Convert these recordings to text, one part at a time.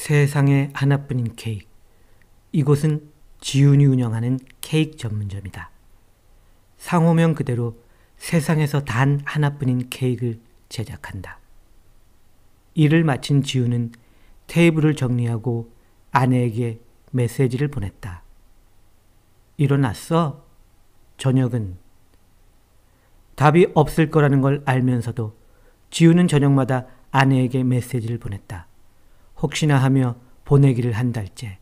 세상에 하나뿐인 케이크. 이곳은 지훈이 운영하는 케이크 전문점이다. 상호명 그대로 세상에서 단 하나뿐인 케이크를 제작한다. 일을 마친 지훈은 테이블을 정리하고 아내에게 메시지를 보냈다. 일어났어? 저녁은? 답이 없을 거라는 걸 알면서도 지훈은 저녁마다 아내에게 메시지를 보냈다. 혹시나 하며 보내기를 한 달째.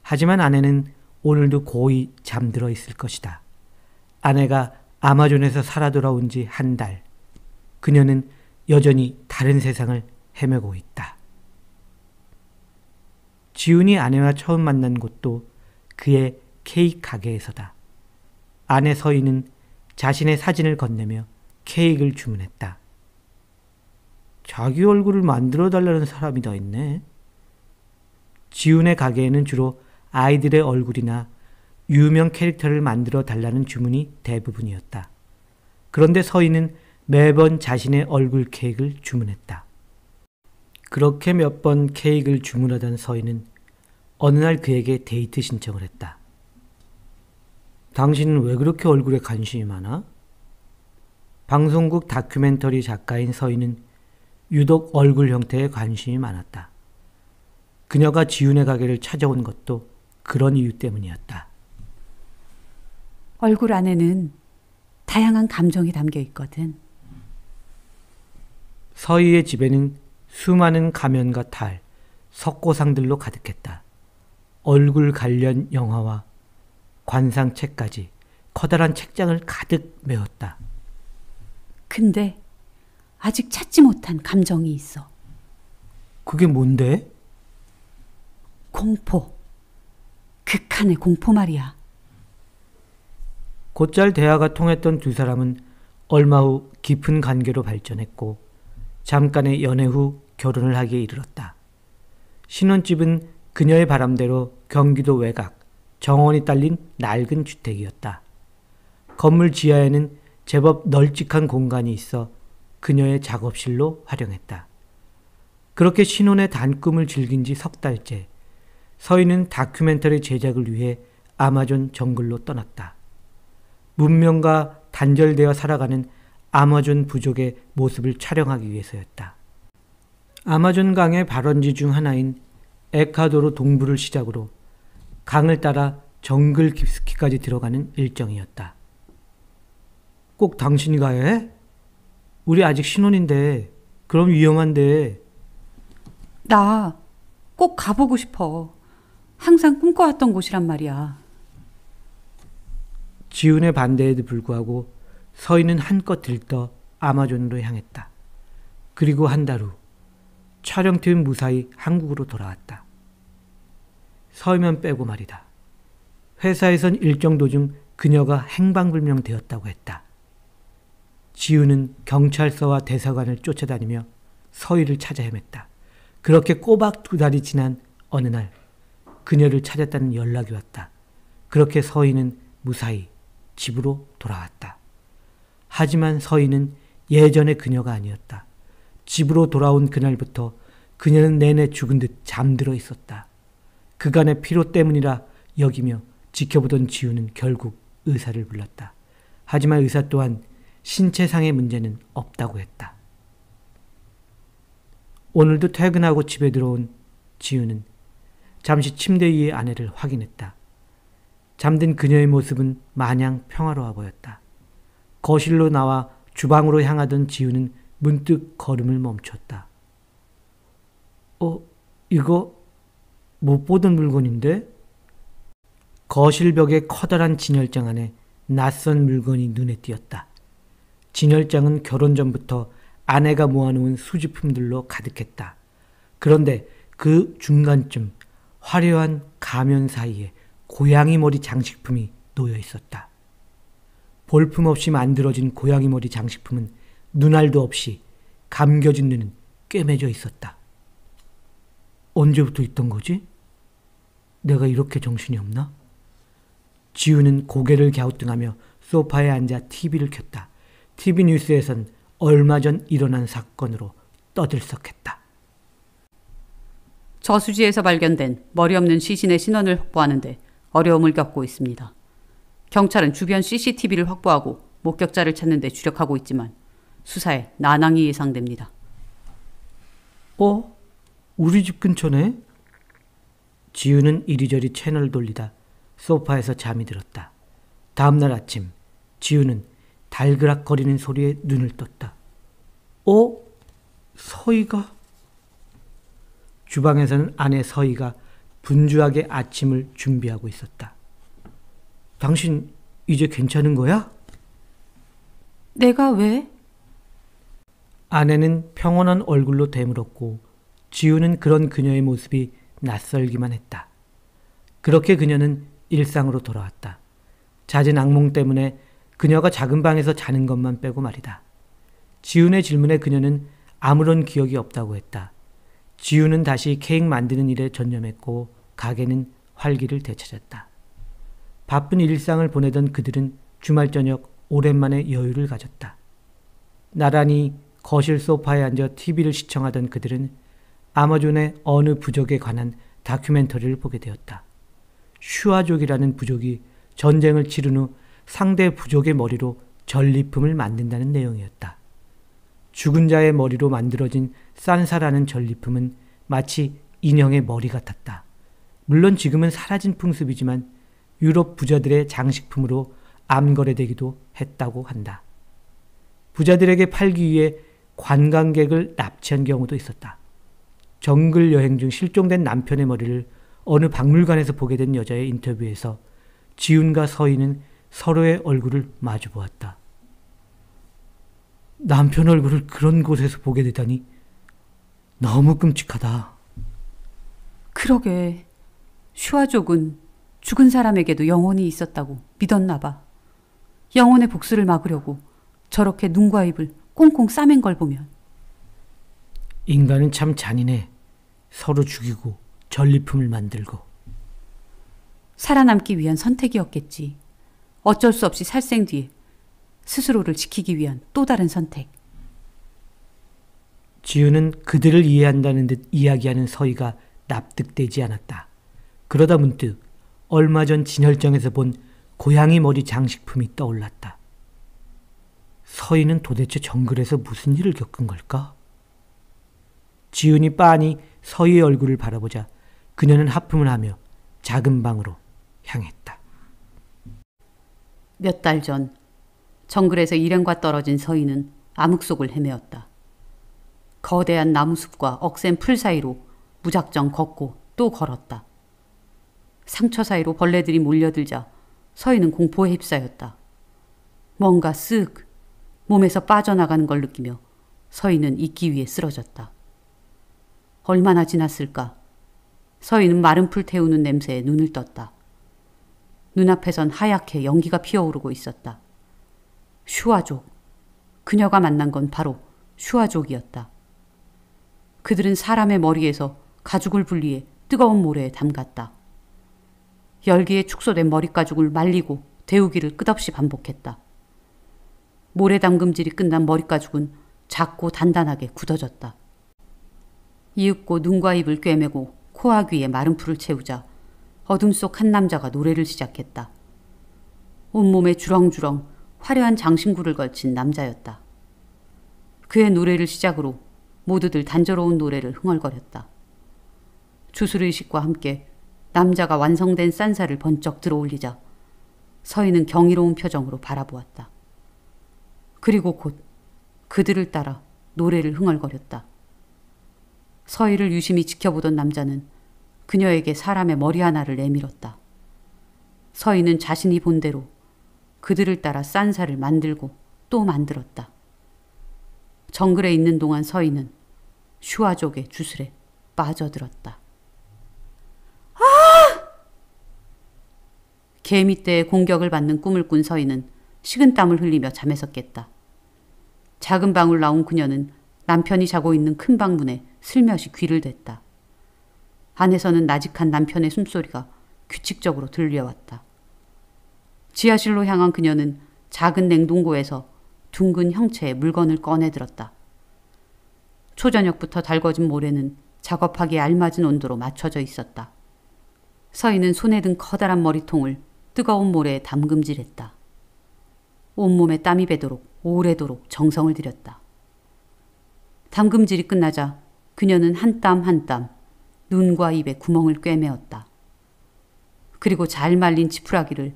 하지만 아내는 오늘도 고이 잠들어 있을 것이다. 아내가 아마존에서 살아 돌아온 지 한 달. 그녀는 여전히 다른 세상을 헤매고 있다. 지훈이 아내와 처음 만난 곳도 그의 케이크 가게에서다. 아내 서희는 자신의 사진을 건네며 케이크를 주문했다. 자기 얼굴을 만들어 달라는 사람이 더 있네. 지훈의 가게에는 주로 아이들의 얼굴이나 유명 캐릭터를 만들어 달라는 주문이 대부분이었다. 그런데 서희는 매번 자신의 얼굴 케이크를 주문했다. 그렇게 몇 번 케이크를 주문하던 서희는 어느 날 그에게 데이트 신청을 했다. 당신은 왜 그렇게 얼굴에 관심이 많아? 방송국 다큐멘터리 작가인 서희는 유독 얼굴 형태에 관심이 많았다. 그녀가 지훈의 가게를 찾아온 것도 그런 이유 때문이었다. 얼굴 안에는 다양한 감정이 담겨 있거든. 서희의 집에는 수많은 가면과 탈, 석고상들로 가득했다. 얼굴 관련 영화와 관상책까지 커다란 책장을 가득 메웠다. 근데 아직 찾지 못한 감정이 있어. 그게 뭔데? 공포. 극한의 공포 말이야. 곧잘 대화가 통했던 두 사람은 얼마 후 깊은 관계로 발전했고 잠깐의 연애 후 결혼을 하기에 이르렀다. 신혼집은 그녀의 바람대로 경기도 외곽, 정원이 딸린 낡은 주택이었다. 건물 지하에는 제법 널찍한 공간이 있어 그녀의 작업실로 활용했다. 그렇게 신혼의 단꿈을 즐긴 지 석 달째, 서희는 다큐멘터리 제작을 위해 아마존 정글로 떠났다. 문명과 단절되어 살아가는 아마존 부족의 모습을 촬영하기 위해서였다. 아마존 강의 발원지 중 하나인 에콰도르 동부를 시작으로 강을 따라 정글 깊숙이까지 들어가는 일정이었다. 꼭 당신이 가야 해? 우리 아직 신혼인데. 그럼 위험한데. 나 꼭 가보고 싶어. 항상 꿈꿔왔던 곳이란 말이야. 지훈의 반대에도 불구하고 서희는 한껏 들떠 아마존으로 향했다. 그리고 한 달 후 촬영팀은 무사히 한국으로 돌아왔다. 서희만 빼고 말이다. 회사에선 일정 도중 그녀가 행방불명되었다고 했다. 지훈은 경찰서와 대사관을 쫓아다니며 서희를 찾아 헤맸다. 그렇게 꼬박 2달이 지난 어느 날 그녀를 찾았다는 연락이 왔다. 그렇게 서희는 무사히 집으로 돌아왔다. 하지만 서희는 예전의 그녀가 아니었다. 집으로 돌아온 그날부터 그녀는 내내 죽은 듯 잠들어 있었다. 그간의 피로 때문이라 여기며 지켜보던 지훈은 결국 의사를 불렀다. 하지만 의사 또한 신체상의 문제는 없다고 했다. 오늘도 퇴근하고 집에 들어온 지훈은 잠시 침대 위의 아내를 확인했다. 잠든 그녀의 모습은 마냥 평화로워 보였다. 거실로 나와 주방으로 향하던 지훈은 문득 걸음을 멈췄다. 이거 못 보던 물건인데? 거실 벽의 커다란 진열장 안에 낯선 물건이 눈에 띄었다. 진열장은 결혼 전부터 아내가 모아놓은 수집품들로 가득했다. 그런데 그 중간쯤 화려한 가면 사이에 고양이 머리 장식품이 놓여 있었다. 볼품없이 만들어진 고양이 머리 장식품은 눈알도 없이 감겨진 눈은 꿰매져 있었다. 언제부터 있던 거지? 내가 이렇게 정신이 없나? 지훈은 고개를 갸우뚱하며 소파에 앉아 TV를 켰다. TV 뉴스에선 얼마 전 일어난 사건으로 떠들썩했다. 저수지에서 발견된 머리 없는 시신의 신원을 확보하는데 어려움을 겪고 있습니다. 경찰은 주변 CCTV를 확보하고 목격자를 찾는 데 주력하고 있지만 수사에 난항이 예상됩니다. 우리 집 근처네? 지우는 이리저리 채널을 돌리다 소파에서 잠이 들었다. 다음날 아침 지우는 달그락거리는 소리에 눈을 떴다. 서희가? 주방에서는 아내 서희가 분주하게 아침을 준비하고 있었다. 당신 이제 괜찮은 거야? 내가 왜? 아내는 평온한 얼굴로 되물었고 지우는 그런 그녀의 모습이 낯설기만 했다. 그렇게 그녀는 일상으로 돌아왔다. 잦은 악몽 때문에 그녀가 작은 방에서 자는 것만 빼고 말이다. 지훈의 질문에 그녀는 아무런 기억이 없다고 했다. 지훈은 다시 케이크 만드는 일에 전념했고 가게는 활기를 되찾았다. 바쁜 일상을 보내던 그들은 주말 저녁 오랜만에 여유를 가졌다. 나란히 거실 소파에 앉아 TV를 시청하던 그들은 아마존의 어느 부족에 관한 다큐멘터리를 보게 되었다. 슈아족이라는 부족이 전쟁을 치른 후 상대 부족의 머리로 전리품을 만든다는 내용이었다. 죽은 자의 머리로 만들어진 산사라는 전리품은 마치 인형의 머리 같았다. 물론 지금은 사라진 풍습이지만 유럽 부자들의 장식품으로 암거래되기도 했다고 한다. 부자들에게 팔기 위해 관광객을 납치한 경우도 있었다. 정글 여행 중 실종된 남편의 머리를 어느 박물관에서 보게 된 여자의 인터뷰에서 지훈과 서희는 서로의 얼굴을 마주 보았다. 남편 얼굴을 그런 곳에서 보게 되다니 너무 끔찍하다. 그러게. 슈아족은 죽은 사람에게도 영혼이 있었다고 믿었나 봐. 영혼의 복수를 막으려고 저렇게 눈과 입을 꽁꽁 싸맨 걸 보면. 인간은 참 잔인해. 서로 죽이고 전리품을 만들고. 살아남기 위한 선택이었겠지. 어쩔 수 없이 살생 뒤에 스스로를 지키기 위한 또 다른 선택. 지우는 그들을 이해한다는 듯 이야기하는 서희가 납득되지 않았다. 그러다 문득 얼마 전 진열장에서 본 고양이 머리 장식품이 떠올랐다. 서희는 도대체 정글에서 무슨 일을 겪은 걸까? 지훈이 빤히 서희의 얼굴을 바라보자 그녀는 하품을 하며 작은 방으로 향했다. 몇 달 전 정글에서 일행과 떨어진 서희는 암흑 속을 헤매었다. 거대한 나무숲과 억센 풀 사이로 무작정 걷고 또 걸었다. 상처 사이로 벌레들이 몰려들자 서희는 공포에 휩싸였다. 뭔가 쓱 몸에서 빠져나가는 걸 느끼며 서희는 있기 위해 쓰러졌다. 얼마나 지났을까? 서희는 마른 풀 태우는 냄새에 눈을 떴다. 눈앞에선 하얗게 연기가 피어오르고 있었다. 슈아족. 그녀가 만난 건 바로 슈아족이었다. 그들은 사람의 머리에서 가죽을 분리해 뜨거운 모래에 담갔다. 열기에 축소된 머리가죽을 말리고 데우기를 끝없이 반복했다. 모래 담금질이 끝난 머리가죽은 작고 단단하게 굳어졌다. 이윽고 눈과 입을 꿰매고 코와 귀에 마른 풀을 채우자 어둠 속 한 남자가 노래를 시작했다. 온몸에 주렁주렁 화려한 장신구를 걸친 남자였다. 그의 노래를 시작으로 모두들 단조로운 노래를 흥얼거렸다. 주술의식과 함께 남자가 완성된 싼사를 번쩍 들어올리자 서희는 경이로운 표정으로 바라보았다. 그리고 곧 그들을 따라 노래를 흥얼거렸다. 서희를 유심히 지켜보던 남자는 그녀에게 사람의 머리 하나를 내밀었다. 서희는 자신이 본 대로 그들을 따라 싼사를 만들고 또 만들었다. 정글에 있는 동안 서희는 슈아족의 주술에 빠져들었다. 개미떼의 공격을 받는 꿈을 꾼 서희는 식은땀을 흘리며 잠에서 깼다. 작은 방울 나온 그녀는 남편이 자고 있는 큰 방문에 슬며시 귀를 댔다. 안에서는 나직한 남편의 숨소리가 규칙적으로 들려왔다. 지하실로 향한 그녀는 작은 냉동고에서 둥근 형체의 물건을 꺼내들었다. 초저녁부터 달궈진 모래는 작업하기에 알맞은 온도로 맞춰져 있었다. 서희는 손에 든 커다란 머리통을 뜨거운 모래에 담금질했다. 온몸에 땀이 배도록 오래도록 정성을 들였다. 담금질이 끝나자 그녀는 한 땀 한 땀 눈과 입에 구멍을 꿰매었다. 그리고 잘 말린 지푸라기를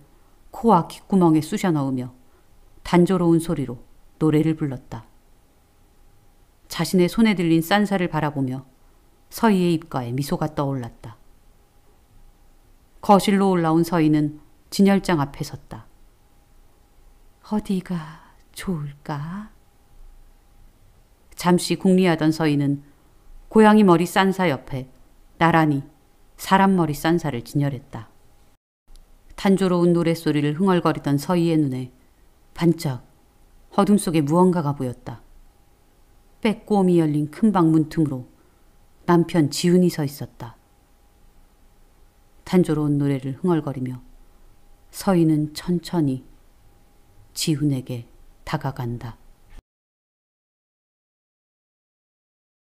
코와 귓구멍에 쑤셔 넣으며 단조로운 소리로 노래를 불렀다. 자신의 손에 들린 싼살을 바라보며 서희의 입가에 미소가 떠올랐다. 거실로 올라온 서희는 진열장 앞에 섰다. 어디가 좋을까? 잠시 궁리하던 서희는 고양이 머리 싼사 옆에 나란히 사람 머리 싼사를 진열했다. 단조로운 노랫소리를 흥얼거리던 서희의 눈에 반짝 어둠 속에 무언가가 보였다. 빼꼼히 열린 큰 방 문틈으로 남편 지훈이 서 있었다. 단조로운 노래를 흥얼거리며 서희는 천천히 지훈에게 다가간다.